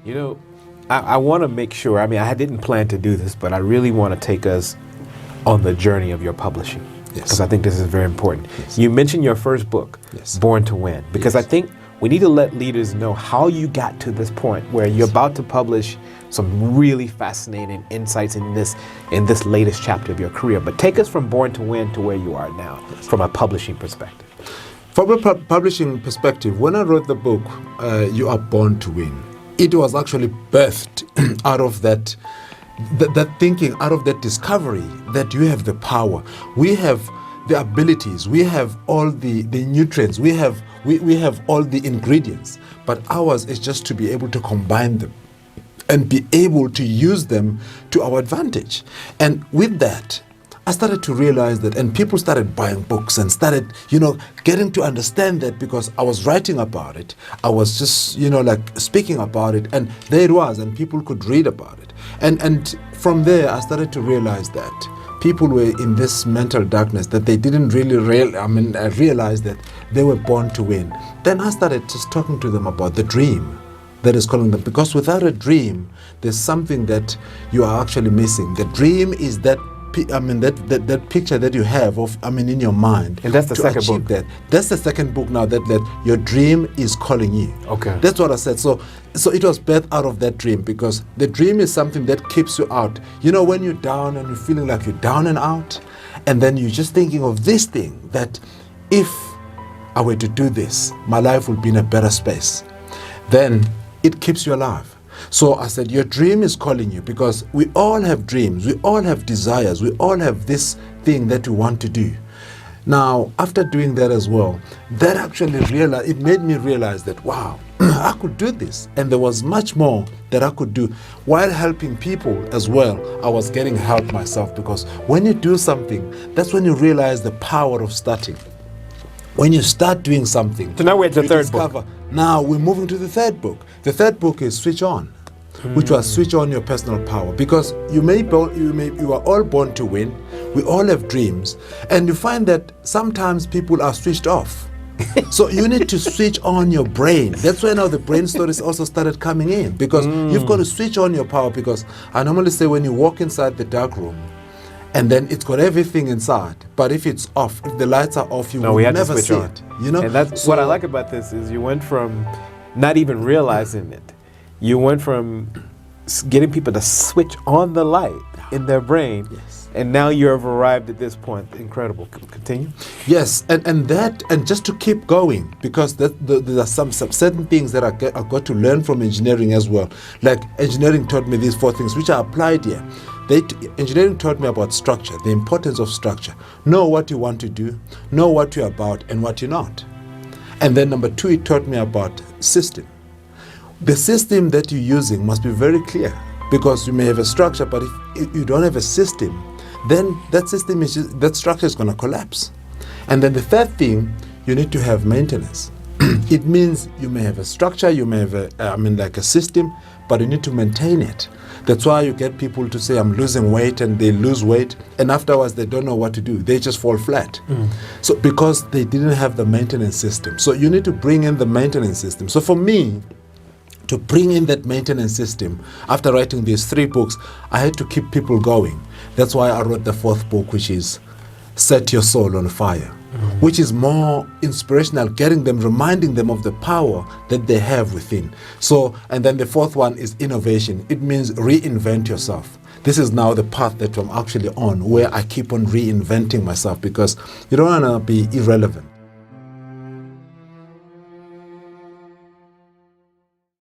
You know, I want to make sure, I mean, I didn't plan to do this, but I really want to take us on the journey of your publishing. Yes. Because I think this is very important. Yes. You mentioned your first book, Yes. Born to Win, because Yes. I think we need to let leaders know how you got to this point where you're about to publish some really fascinating insights in this latest chapter of your career. But take us from Born to Win to where you are now, from a publishing perspective. From a publishing perspective, when I wrote the book, You Are Born to Win, it was actually birthed out of that thinking, out of that discovery that you have the power. We have the abilities, we have all the nutrients, we have all the ingredients, but ours is just to be able to combine them and be able to use them to our advantage. And with that, I started to realize that, and people started buying books and started, getting to understand that, because I was writing about it. I was just, speaking about it, and there it was, and people could read about it. And from there, I started to realize that people were in this mental darkness, that they didn't really realize that they were born to win. Then I started just talking to them about the dream that is calling them, because without a dream, there's something that you are actually missing. The dream is that picture that you have of, in your mind. And that's the second book. That's the second book now, that your dream is calling you. Okay. That's what I said. So it was birthed out of that dream, because the dream is something that keeps you out. When you're down and you're feeling like you're down and out, and then you're just thinking of this thing, that if I were to do this, my life would be in a better space. Then it keeps you alive. So I said, your dream is calling you, because we all have dreams, we all have desires, we all have this thing that we want to do. Now, after doing that as well, that actually it made me realize that, wow, I could do this. And there was much more that I could do. While helping people as well, I was getting help myself, because when you do something, that's when you realize the power of starting. When you start doing something. So now we're at the third book. Now we're moving to the third book. The third book is Switch On, which was Switch On Your Personal Power. Because you are all born to win. We all have dreams. And you find that sometimes people are switched off. So you need to switch on your brain. That's why now the brain stories also started coming in. Because you've got to switch on your power. Because I normally say, when you walk inside the dark room, and then it's got everything inside, but if it's off, if the lights are off, you will never see it. And that's what I like about this, is you went from not even realizing it. You went from getting people to switch on the light in their brain, yes, and now you have arrived at this point. Incredible. Continue. Yes, and just to keep going, because there are some certain things that I got to learn from engineering as well. Like engineering taught me these 4 things, which I applied here. Engineering taught me about structure, the importance of structure. Know what you want to do, know what you're about and what you're not. And then number 2, it taught me about system. The system that you're using must be very clear, because you may have a structure, but if you don't have a system, then that structure is going to collapse. And then the third thing, you need to have maintenance. It means you may have a structure, you may have a system, but you need to maintain it. That's why you get people to say, I'm losing weight, and they lose weight, and afterwards they don't know what to do. They just fall flat. So because they didn't have the maintenance system. So you need to bring in the maintenance system. So for me, to bring in that maintenance system, after writing these 3 books, I had to keep people going. That's why I wrote the 4th book, which is Set Your Soul on Fire, which is more inspirational, reminding them of the power that they have within. So, and then the 4th one is innovation. It means reinvent yourself. This is now the path that I'm actually on, where I keep on reinventing myself, because you don't want to be irrelevant.